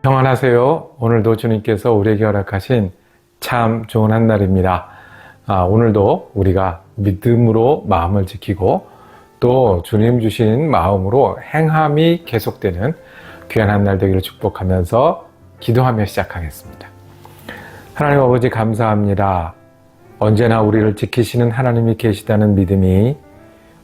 평안하세요. 오늘도 주님께서 우리에게 허락하신 참 좋은 한 날입니다. 오늘도 우리가 믿음으로 마음을 지키고 또 주님 주신 마음으로 행함이 계속되는 귀한 한 날 되기를 축복하면서 기도하며 시작하겠습니다. 하나님 아버지 감사합니다. 언제나 우리를 지키시는 하나님이 계시다는 믿음이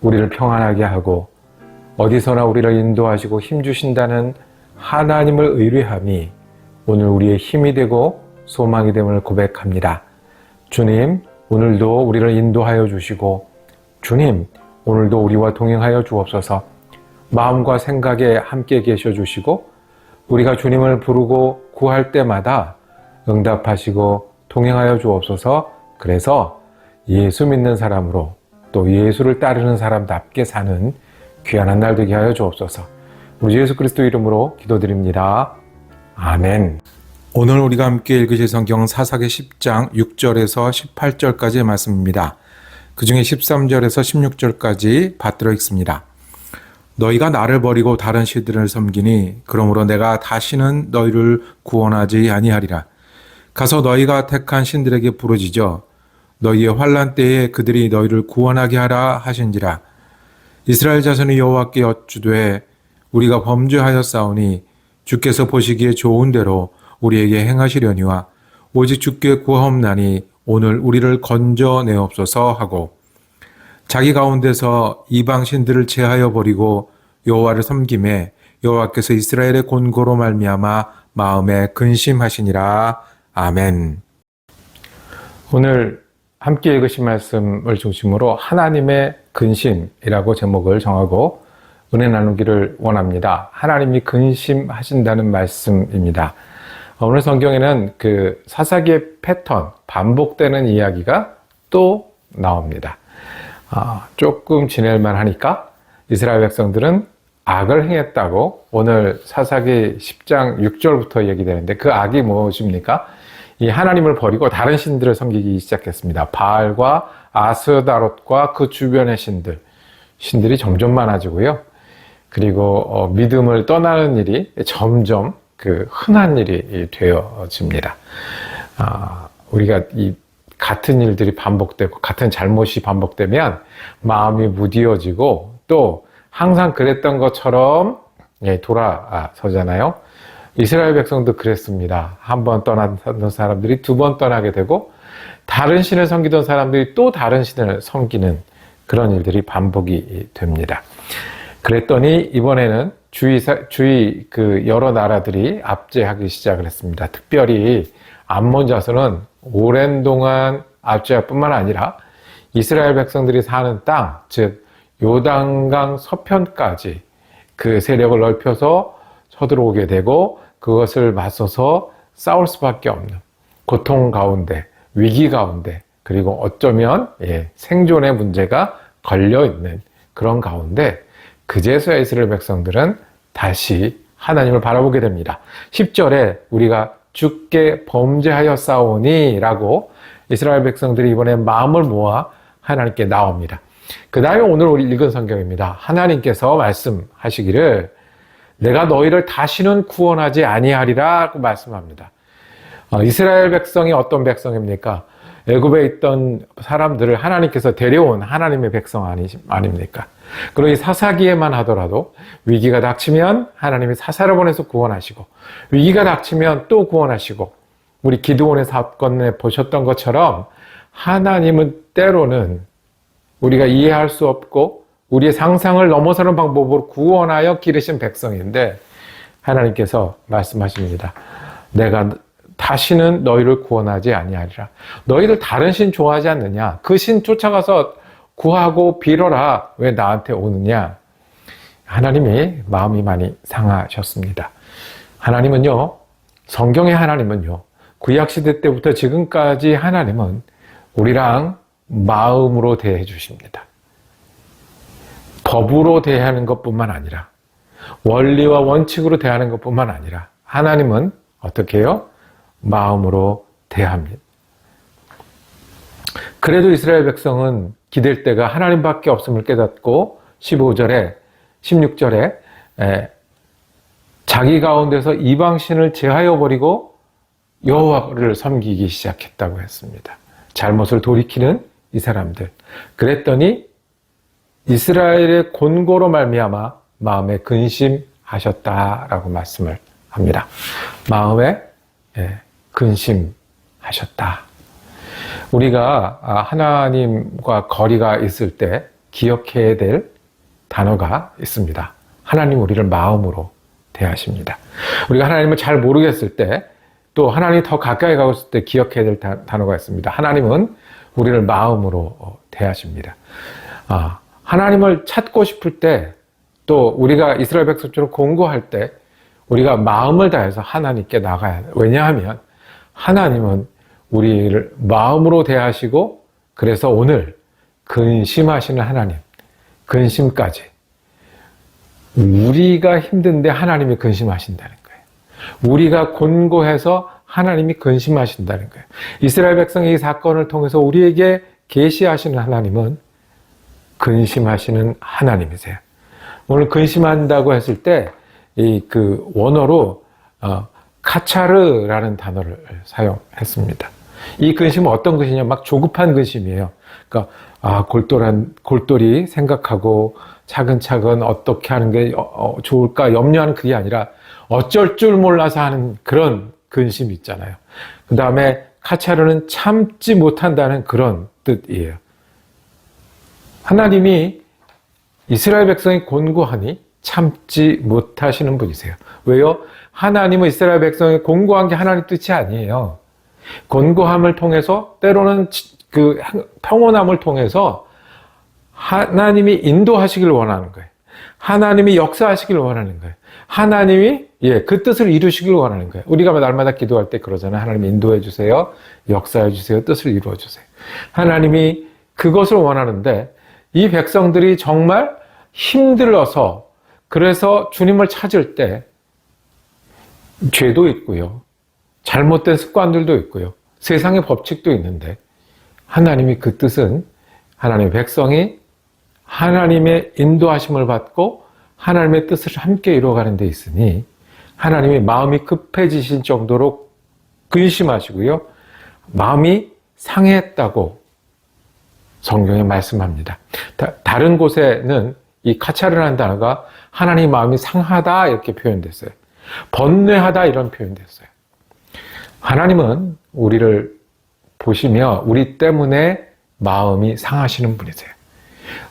우리를 평안하게 하고 어디서나 우리를 인도하시고 힘주신다는 하나님을 의뢰함이 오늘 우리의 힘이 되고 소망이 됨을 고백합니다. 주님, 오늘도 우리를 인도하여 주시고 주님, 오늘도 우리와 동행하여 주옵소서. 마음과 생각에 함께 계셔 주시고 우리가 주님을 부르고 구할 때마다 응답하시고 동행하여 주옵소서. 그래서 예수 믿는 사람으로 또 예수를 따르는 사람답게 사는 귀한 한 날 되게 하여 주옵소서. 우리 예수 그리스도 이름으로 기도드립니다. 아멘. 오늘 우리가 함께 읽으실 성경은 사사기 10장 6절에서 18절까지의 말씀입니다. 그 중에 13절에서 16절까지 받들어 읽습니다. 너희가 나를 버리고 다른 신들을 섬기니 그러므로 내가 다시는 너희를 구원하지 아니하리라. 가서 너희가 택한 신들에게 부르짖어 너희의 환난 때에 그들이 너희를 구원하게 하라 하신지라. 이스라엘 자손이 여호와께 여쭈되 우리가 범죄하였사오니 주께서 보시기에 좋은 대로 우리에게 행하시려니와 오직 주께 구하옵나니 오늘 우리를 건져내옵소서 하고 자기 가운데서 이방 신들을 제하여 버리고 여호와를 섬김에 여호와께서 이스라엘의 곤고로 말미암아 마음에 근심하시니라. 아멘. 오늘 함께 읽으신 말씀을 중심으로 하나님의 근심이라고 제목을 정하고 은혜 나누기를 원합니다. 하나님이 근심하신다는 말씀입니다. 오늘 성경에는 그 사사기의 패턴, 반복되는 이야기가 또 나옵니다. 조금 지낼만 하니까 이스라엘 백성들은 악을 행했다고 오늘 사사기 10장 6절부터 얘기되는데 그 악이 무엇입니까? 이 하나님을 버리고 다른 신들을 섬기기 시작했습니다. 바알과 아스다롯과 그 주변의 신들이 점점 많아지고요. 그리고 믿음을 떠나는 일이 점점 그 흔한 일이 되어집니다. 우리가 이 같은 일들이 반복되고 같은 잘못이 반복되면 마음이 무디어지고 또 항상 그랬던 것처럼 돌아서잖아요. 이스라엘 백성도 그랬습니다. 한 번 떠났던 사람들이 두 번 떠나게 되고 다른 신을 섬기던 사람들이 또 다른 신을 섬기는 그런 일들이 반복이 됩니다. 그랬더니 이번에는 주위 그 여러 나라들이 압제하기 시작을 했습니다. 특별히 암몬 자손은 오랜 동안 압제할 뿐만 아니라 이스라엘 백성들이 사는 땅, 즉 요단강 서편까지 그 세력을 넓혀서 쳐들어오게 되고 그것을 맞서서 싸울 수밖에 없는 고통 가운데, 위기 가운데, 그리고 어쩌면 생존의 문제가 걸려있는 그런 가운데 그제서야 이스라엘 백성들은 다시 하나님을 바라보게 됩니다. 10절에 우리가 주께 범죄하였사오니 라고 이스라엘 백성들이 이번에 마음을 모아 하나님께 나옵니다. 그 다음에 오늘 우리 읽은 성경입니다. 하나님께서 말씀하시기를 내가 너희를 다시는 구원하지 아니하리라고 말씀합니다. 이스라엘 백성이 어떤 백성입니까? 애굽에 있던 사람들을 하나님께서 데려온 하나님의 백성 아닙니까? 그러니 사사기에만 하더라도 위기가 닥치면 하나님이 사사를 보내서 구원하시고 위기가 닥치면 또 구원하시고 우리 기드온의 사건에 보셨던 것처럼 하나님은 때로는 우리가 이해할 수 없고 우리의 상상을 넘어서는 방법으로 구원하여 기르신 백성인데 하나님께서 말씀하십니다. 내가 다시는 너희를 구원하지 아니하리라. 너희들 다른 신 좋아하지 않느냐? 그 신 쫓아가서 구하고 빌어라. 왜 나한테 오느냐? 하나님이 마음이 많이 상하셨습니다. 하나님은요, 성경의 하나님은요, 구약시대 때부터 지금까지 하나님은 우리랑 마음으로 대해 주십니다. 법으로 대하는 것뿐만 아니라 원리와 원칙으로 대하는 것뿐만 아니라 하나님은 어떻게 해요? 마음으로 대합니다. 그래도 이스라엘 백성은 기댈 때가 하나님밖에 없음을 깨닫고 15절에 16절에 자기 가운데서 이방신을 제하여 버리고 여호와를 섬기기 시작했다고 했습니다. 잘못을 돌이키는 이 사람들. 그랬더니 이스라엘의 곤고로 말미암아 마음에 근심하셨다라고 말씀을 합니다. 마음에 근심하셨다. 우리가 하나님과 거리가 있을 때 기억해야 될 단어가 있습니다. 하나님 우리를 마음으로 대하십니다. 우리가 하나님을 잘 모르겠을 때, 또 하나님이 더 가까이 가고 있을 때 기억해야 될 단어가 있습니다. 하나님은 우리를 마음으로 대하십니다. 하나님을 찾고 싶을 때, 또 우리가 이스라엘 백성처럼 공고할 때 우리가 마음을 다해서 하나님께 나가야 해요. 왜냐하면 하나님은 우리를 마음으로 대하시고, 그래서 오늘 근심하시는 하나님, 근심까지 우리가 힘든데 하나님이 근심하신다는 거예요. 우리가 곤고해서 하나님이 근심하신다는 거예요. 이스라엘 백성의 이 사건을 통해서 우리에게 계시하시는 하나님은 근심하시는 하나님이세요. 오늘 근심한다고 했을 때 이 원어로 카차르라는 단어를 사용했습니다. 이 근심은 어떤 근심이냐? 막 조급한 근심이에요. 그러니까 골똘히 생각하고 차근차근 어떻게 하는 게 좋을까 염려하는 그게 아니라 어쩔 줄 몰라서 하는 그런 근심이 있잖아요. 그 다음에 카차르는 참지 못한다는 그런 뜻이에요. 하나님이 이스라엘 백성이 곤고하니 참지 못하시는 분이세요. 왜요? 하나님은 이스라엘 백성이 곤고한 게 하나님 뜻이 아니에요. 곤고함을 통해서, 때로는 그 평온함을 통해서 하나님이 인도하시길 원하는 거예요. 하나님이 역사하시길 원하는 거예요. 하나님이 그 뜻을 이루시길 원하는 거예요. 우리가 날마다 기도할 때 그러잖아요. 하나님 인도해 주세요. 역사해 주세요. 뜻을 이루어 주세요. 하나님이 그것을 원하는데 이 백성들이 정말 힘들어서, 그래서 주님을 찾을 때 죄도 있고요. 잘못된 습관들도 있고요. 세상의 법칙도 있는데 하나님이 그 뜻은 하나님의 백성이 하나님의 인도하심을 받고 하나님의 뜻을 함께 이루어가는 데 있으니 하나님이 마음이 급해지신 정도로 근심하시고요. 마음이 상했다고 성경에 말씀합니다. 다른 곳에는 이 카차르라는 단어가 하나님 마음이 상하다 이렇게 표현됐어요. 번뇌하다 이런 표현됐어요. 하나님은 우리를 보시며 우리 때문에 마음이 상하시는 분이세요.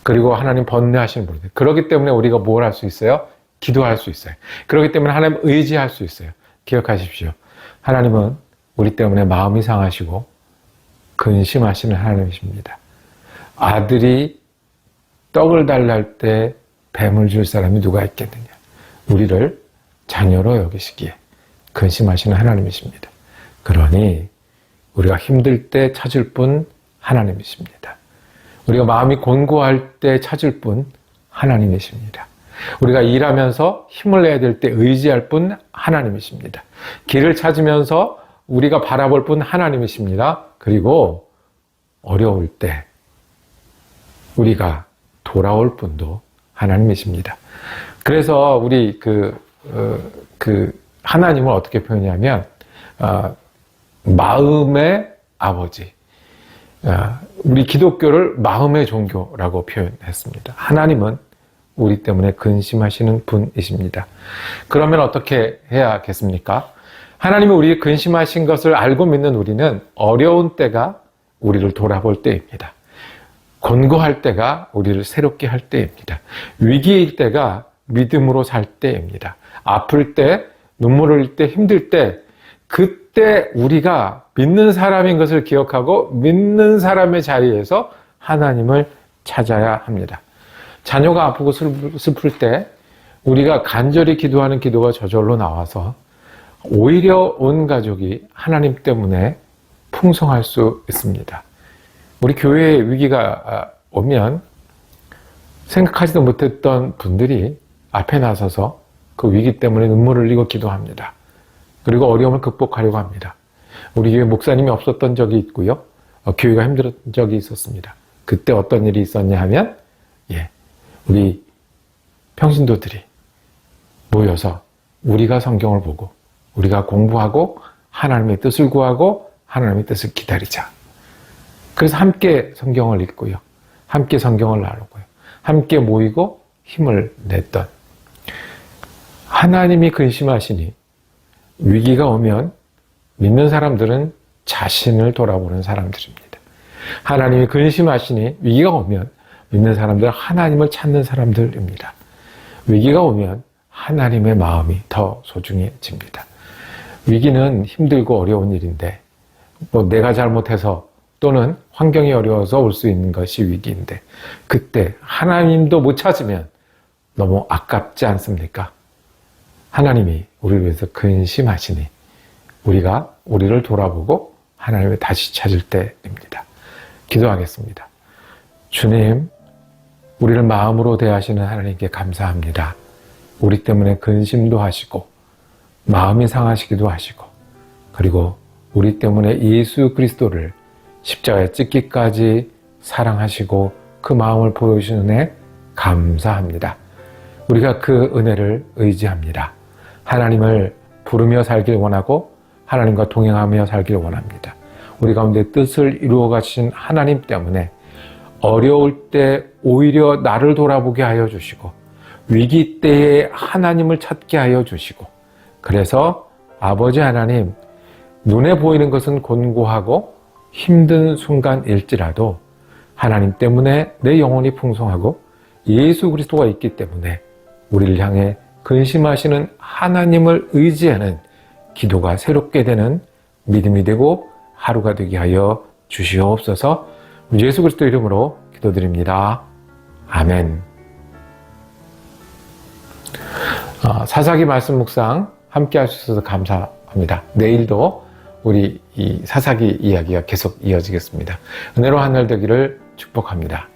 그리고 하나님 번뇌하시는 분이세요. 그렇기 때문에 우리가 뭘 할 수 있어요? 기도할 수 있어요. 그렇기 때문에 하나님 의지할 수 있어요. 기억하십시오. 하나님은 우리 때문에 마음이 상하시고 근심하시는 하나님이십니다. 아들이 떡을 달랄 때 뱀을 줄 사람이 누가 있겠느냐. 우리를 자녀로 여기시기에 근심하시는 하나님이십니다. 그러니 우리가 힘들 때 찾을 분 하나님이십니다. 우리가 마음이 곤고할 때 찾을 분 하나님이십니다. 우리가 일하면서 힘을 내야 될 때 의지할 분 하나님이십니다. 길을 찾으면서 우리가 바라볼 분 하나님이십니다. 그리고 어려울 때 우리가 돌아올 분도 하나님이십니다. 그래서 우리 하나님을 어떻게 표현하냐면 마음의 아버지, 우리 기독교를 마음의 종교라고 표현했습니다. 하나님은 우리 때문에 근심하시는 분이십니다. 그러면 어떻게 해야겠습니까? 하나님이 우리 근심하신 것을 알고 믿는 우리는 어려운 때가 우리를 돌아볼 때입니다. 곤고할 때가 우리를 새롭게 할 때입니다. 위기일 때가 믿음으로 살 때입니다. 아플 때, 눈물을 흘릴 때, 힘들 때, 그때 우리가 믿는 사람인 것을 기억하고 믿는 사람의 자리에서 하나님을 찾아야 합니다. 자녀가 아프고 슬플 때 우리가 간절히 기도하는 기도가 저절로 나와서 오히려 온 가족이 하나님 때문에 풍성할 수 있습니다. 우리 교회에 위기가 오면 생각하지도 못했던 분들이 앞에 나서서 그 위기 때문에 눈물을 흘리고 기도합니다. 그리고 어려움을 극복하려고 합니다. 우리 교회 목사님이 없었던 적이 있고요. 교회가 힘들었던 적이 있었습니다. 그때 어떤 일이 있었냐 하면 우리 평신도들이 모여서 우리가 성경을 보고 우리가 공부하고 하나님의 뜻을 구하고 하나님의 뜻을 기다리자. 그래서 함께 성경을 읽고요. 함께 성경을 나누고요. 함께 모이고 힘을 냈던 하나님이 근심하시니 위기가 오면 믿는 사람들은 자신을 돌아보는 사람들입니다. 하나님이 근심하시니 위기가 오면 믿는 사람들은 하나님을 찾는 사람들입니다. 위기가 오면 하나님의 마음이 더 소중해집니다. 위기는 힘들고 어려운 일인데 내가 잘못해서 또는 환경이 어려워서 올 수 있는 것이 위기인데 그때 하나님도 못 찾으면 너무 아깝지 않습니까? 하나님이 우리를 위해서 근심하시니 우리가 우리를 돌아보고 하나님을 다시 찾을 때입니다. 기도하겠습니다. 주님, 우리를 마음으로 대하시는 하나님께 감사합니다. 우리 때문에 근심도 하시고 마음이 상하시기도 하시고 그리고 우리 때문에 예수 그리스도를 십자가에 찢기까지 사랑하시고 그 마음을 보여주시는 은혜 감사합니다. 우리가 그 은혜를 의지합니다. 하나님을 부르며 살길 원하고 하나님과 동행하며 살길 원합니다. 우리 가운데 뜻을 이루어 가신 하나님 때문에 어려울 때 오히려 나를 돌아보게 하여 주시고 위기 때에 하나님을 찾게 하여 주시고 그래서 아버지 하나님 눈에 보이는 것은 곤고하고 힘든 순간일지라도 하나님 때문에 내 영혼이 풍성하고 예수 그리스도가 있기 때문에 우리를 향해 근심하시는 하나님을 의지하는 기도가 새롭게 되는 믿음이 되고 하루가 되게 하여 주시옵소서. 예수 그리스도 이름으로 기도드립니다. 아멘. 사사기 말씀 묵상 함께 하셔서 감사합니다. 내일도 우리 이 사사기 이야기가 계속 이어지겠습니다. 은혜로 한 날 되기를 축복합니다.